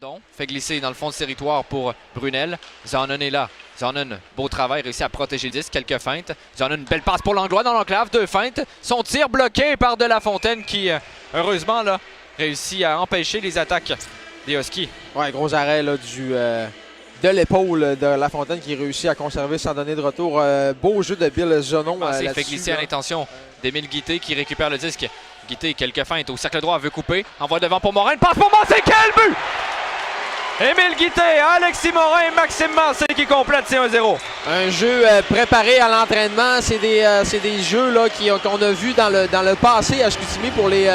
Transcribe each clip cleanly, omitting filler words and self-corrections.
Verdon fait glisser dans le fond de territoire pour Brunel. Zanon est là. Zanon, beau travail, réussit à protéger le disque. Quelques feintes. Zanon, une belle passe pour Langlois dans l'enclave. 2 feintes. Son tir bloqué par De La Fontaine qui, heureusement, là, réussit à empêcher les attaques des Huskies. Ouais, gros arrêt là, de l'épaule de La Fontaine qui réussit à conserver sans donner de retour. Beau jeu de Bill Zanon. Il fait glisser à l'intention d'Émile Guité qui récupère le disque. Guité, quelques feintes au cercle droit, veut couper. Envoie devant pour Morin. Passe pour Massé. Quel but! Émile Guité, Alexis Morin, Maxime Massé qui complète, c'est 1-0. Un jeu préparé à l'entraînement. C'est des jeux qu'on a vus dans le passé à Chicoutimi pour les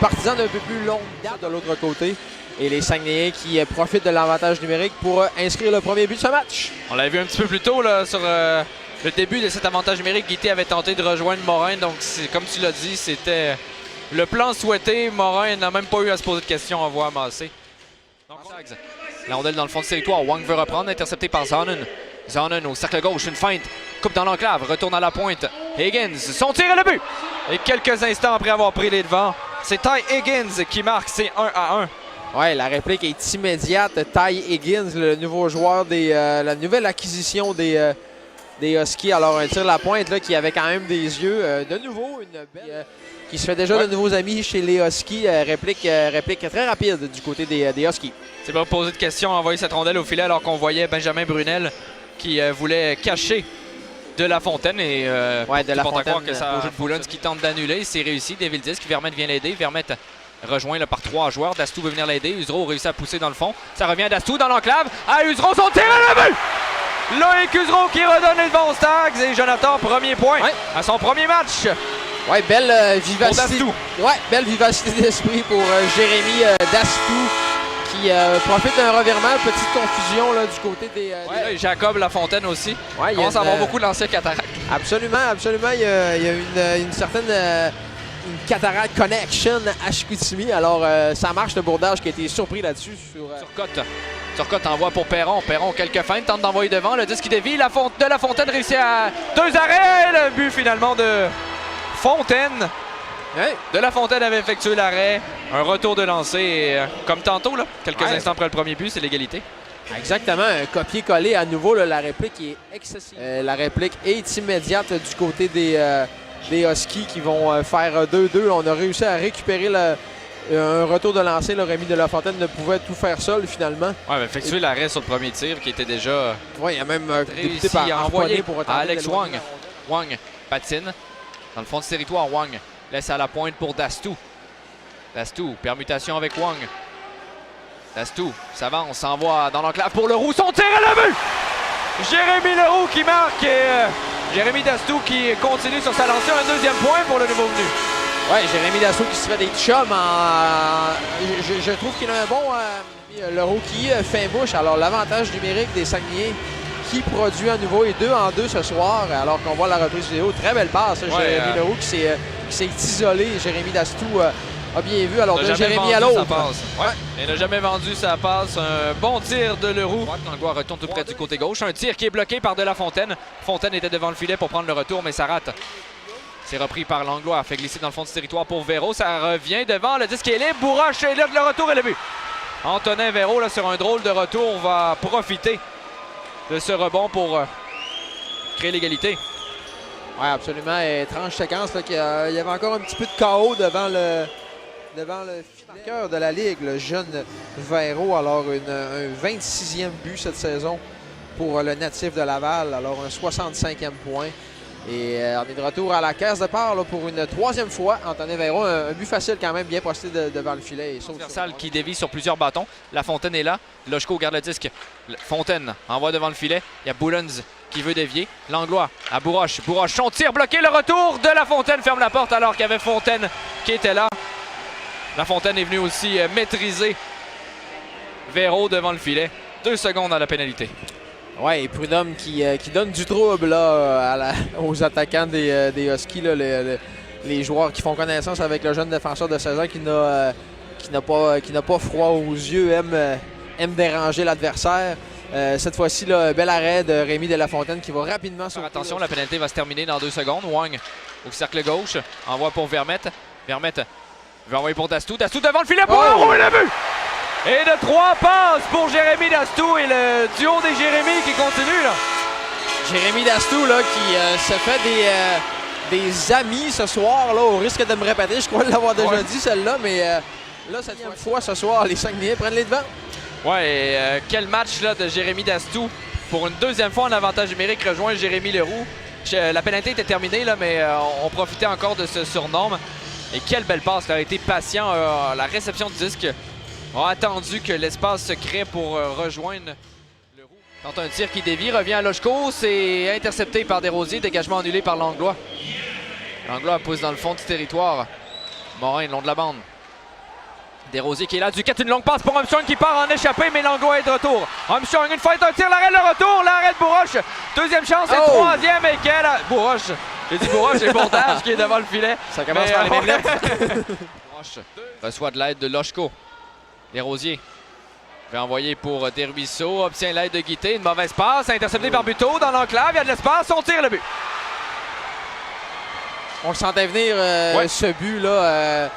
partisans d'un peu plus longue date de l'autre côté. Et les Saguenayens qui profitent de l'avantage numérique pour inscrire le premier but de ce match. On l'avait vu un petit peu plus tôt là, sur le début de cet avantage numérique. Guité avait tenté de rejoindre Morin. Donc, comme tu l'as dit, c'était le plan souhaité. Morin n'a même pas eu à se poser de questions en voie Massé. La rondelle dans le fond de territoire. Wang veut reprendre, intercepté par Zanon. Zanon au cercle gauche, une feinte. Coupe dans l'enclave, retourne à la pointe. Higgins, son tir et le but! Et quelques instants après avoir pris les devants, c'est Ty Higgins qui marque, c'est 1-1. Ouais, la réplique est immédiate. Ty Higgins, le nouveau joueur la nouvelle acquisition des Huskies. Alors un tir à la pointe là, qui avait quand même des yeux. De nouveau, une belle, qui se fait déjà de nouveaux amis chez les Huskies. Réplique très rapide du côté des Huskies. C'est pas poser de questions, envoyer cette rondelle au filet alors qu'on voyait Benjamin Brunel qui voulait cacher De La Fontaine. Et De La Fontaine, croire que ça Boulons qui tente d'annuler. C'est réussi. Deville Disque, Vermette vient l'aider. Vermette rejoint là, par 3 joueurs. Dastou veut venir l'aider. Uzereau réussit à pousser dans le fond. Ça revient à Dastou dans l'enclave. Ah, Uzereau, son tir à la but! Loïc Uzereau qui redonne les devants aux Stags. Et Jonathan, premier point à son premier match. Ouais, belle vivacité. Pour Dastou. Ouais, belle vivacité d'esprit pour Jérémy Dastou qui profite d'un revirement. Petite confusion là, du côté des. Et Jacob Lafontaine aussi. Ouais, il commence à avoir beaucoup de lancers cataractes. Absolument. Il y a une certaine. Une Cataract Connection à Chicoutimi. Alors, ça marche le Bourdage qui a été surpris là-dessus. Turcotte envoie pour Perron. Perron, quelques feintes, tente d'envoyer devant. Le disque qui dévie. De La Fontaine réussit à 2 arrêts. Le but finalement de Fontaine. Hey. De La Fontaine avait effectué l'arrêt. Un retour de lancer. Et, comme tantôt, là, quelques instants après le premier but, c'est l'égalité. Exactement. Un copier-coller à nouveau. Là, la réplique est excessive. La réplique est immédiate du côté des Huskies qui vont faire 2-2. On a réussi à récupérer un retour de lancer. Le Rémi De La Fontaine ne pouvait tout faire seul finalement. Ouais, mais effectuer l'arrêt sur le premier tir qui était déjà. Ouais, il a même réussi à envoyer pour Alex Wang. Wang patine dans le fond de territoire. Wang laisse à la pointe pour Dastou. Dastou, permutation avec Wang. Dastou s'avance, s'envoie dans l'enclave pour Leroux. Son tir à la but! Jérémy Leroux qui marque et Jérémy Dastou qui continue sur sa lancée. Un deuxième point pour le nouveau venu. Ouais, Jérémy Dastou qui se fait des chums. Je trouve qu'il a un bon Leroux qui fait bouche. Alors l'avantage numérique des Saguenayens qui produit à nouveau et 2-2 ce soir. Alors qu'on voit la reprise vidéo. Très belle passe. Jérémy Leroux qui s'est isolé. Jérémy Dastou a bien vu. Alors de Jérémy à l'autre. Il n'a jamais vendu sa passe. Un bon tir de Leroux. Langlois retourne tout près du côté gauche. Un tir qui est bloqué par De La Fontaine. Fontaine était devant le filet pour prendre le retour, mais ça rate. C'est repris par Langlois. Fait glisser dans le fond du territoire pour Véro. Ça revient devant. Le disque est libre. Bourrache est là. Le retour et le but. Antonin Véro, là, sur un drôle de retour, va profiter de ce rebond pour créer l'égalité. Oui, absolument. Étrange séquence. Là, il y avait encore un petit peu de chaos devant le marqueur de la Ligue, le jeune Véro. Alors, un 26e but cette saison pour le natif de Laval. Alors, un 65e point. Et on est de retour à la case de part là, pour une 3e fois. Antonin Véro, un but facile quand même, bien posté devant le filet. Transversal qui dévie sur plusieurs bâtons. La Fontaine est là. Lochko garde le disque. Fontaine envoie devant le filet. Il y a Boulons qui veut dévier. Langlois à Bourroche. Bourroche, son tir bloqué. Le retour de La Fontaine ferme la porte alors qu'il y avait Fontaine qui était là. La Fontaine est venue aussi maîtriser Véro devant le filet. 2 secondes à la pénalité. Oui, et Prudhomme qui donne du trouble là, aux attaquants des Huskies, là, les joueurs qui font connaissance avec le jeune défenseur de 16 ans qui n'a pas froid aux yeux, aime déranger l'adversaire. Cette fois-ci, bel arrêt de Rémi De La Fontaine qui va rapidement sauter. Attention, la pénalité va se terminer dans 2 secondes. Wang au cercle gauche, envoie pour Vermette. Vermette veut envoyer pour Dastou. Dastou devant le filet pour Leroux et le but! Et de 3 passes pour Jérémy Dastou et le duo des Jérémy qui continue là. Jérémy Dastou là, qui se fait des amis ce soir, là, au risque de me répéter. Je crois l'avoir déjà dit celle-là, mais là, cette fois ce soir, les Saguenayens prennent les devants. Ouais, et quel match là, de Jérémy Dastou. Pour une deuxième fois en avantage numérique, rejoint Jérémy Leroux. La pénalité était terminée, là, mais on profitait encore de ce surnom. Et quelle belle passe, il a été patient. La réception du disque a attendu que l'espace se crée pour rejoindre Leroux. Tente un tir qui dévie, revient à Lochko. C'est intercepté par Desrosiers, dégagement annulé par Langlois. Langlois pousse dans le fond du territoire. Morin, le long de la bande. Desrosiers qui est là, Duquette, une longue passe pour Armstrong qui part en échappée, mais Langlois est de retour. Armstrong, une fête, un tir, l'arrêt, le retour, l'arrêt de Bourroche. Deuxième chance, et troisième, et quelle... Bourroche. J'ai dit Bourroche, c'est Bourdage qui est devant le filet. Ça commence par les mêmes lettres. Bourroche reçoit de l'aide de Lochko. Desrosiers va envoyer pour Desruisseaux, obtient l'aide de Guité. Une mauvaise passe, intercepté par Buteau dans l'enclave, il y a de l'espace, on tire le but. On le sentait venir, ce but-là.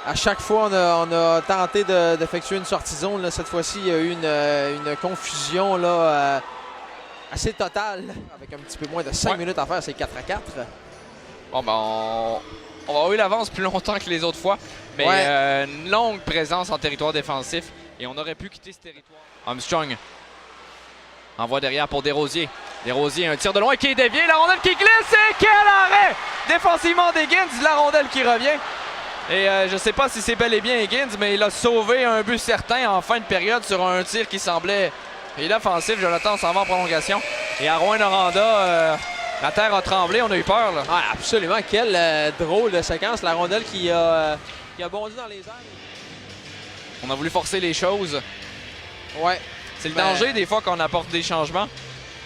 À chaque fois, on a tenté d'effectuer une sortie zone. Là. Cette fois-ci, il y a eu une confusion là, assez totale. Avec un petit peu moins de 5 minutes à faire, c'est 4-4. Bon, ben, on va avoir eu l'avance plus longtemps que les autres fois. Mais une longue présence en territoire défensif. Et on aurait pu quitter ce territoire. Armstrong envoie derrière pour Desrosiers. Desrosiers, un tir de loin qui est dévié. La rondelle qui glisse et quel arrêt! Défensivement d'Higgins, la rondelle qui revient. Et je ne sais pas si c'est bel et bien Higgins, mais il a sauvé un but certain en fin de période sur un tir qui semblait inoffensif. Jonathan s'en va en prolongation. Et à Rouyn-Noranda, la terre a tremblé, on a eu peur. Là. Ah, absolument, quelle drôle de séquence. La rondelle qui a bondi dans les airs. On a voulu forcer les choses. Ouais. C'est le danger des fois qu'on apporte des changements.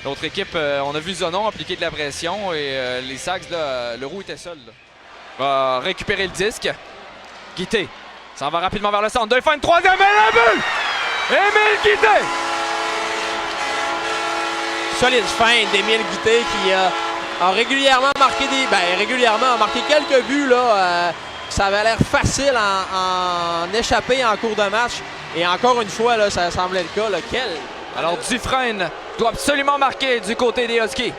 L'autre équipe, on a vu Zonon appliquer de la pression et les Sags, là, Leroux était seul. Là. Va récupérer le disque. Guité s'en va rapidement vers le centre. Deux fins, une troisième, et le but! Émile Guité! Solide fin d'Émile Guité qui a régulièrement marqué a marqué quelques buts. Là, ça avait l'air facile en échappée en cours de match. Et encore une fois, là, ça semblait le cas. Là. Alors Dufresne doit absolument marquer du côté des Huskies.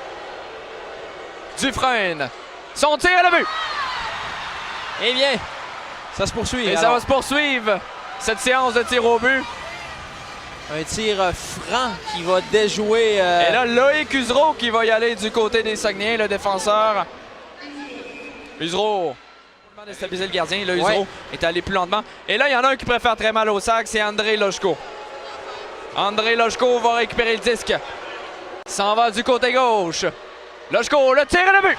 Dufresne. Son tir et le but! Eh bien, ça se poursuit. Et ça va se poursuivre, cette séance de tir au but. Un tir franc qui va déjouer... Et là, Loïc Usereau qui va y aller du côté des Saguenayens, le défenseur. Usereau va déstabiliser le gardien. Là, Usereau est allé plus lentement. Et là, il y en a un qui préfère très mal au sac, c'est André Lochko. André Lochko va récupérer le disque. S'en va du côté gauche. Lochko, le tir et le but.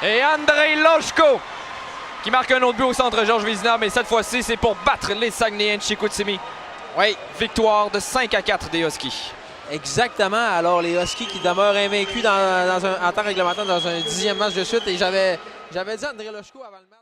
Et André Lochko qui marque un autre but au centre Georges Vézina, mais cette fois-ci, c'est pour battre les Saguenayens de Chicoutimi. Oui. Victoire de 5-4 des Huskies. Exactement. Alors, les Huskies qui demeurent invaincus en temps réglementaire dans un 10e match de suite. Et j'avais dit à André Lochko avant le match...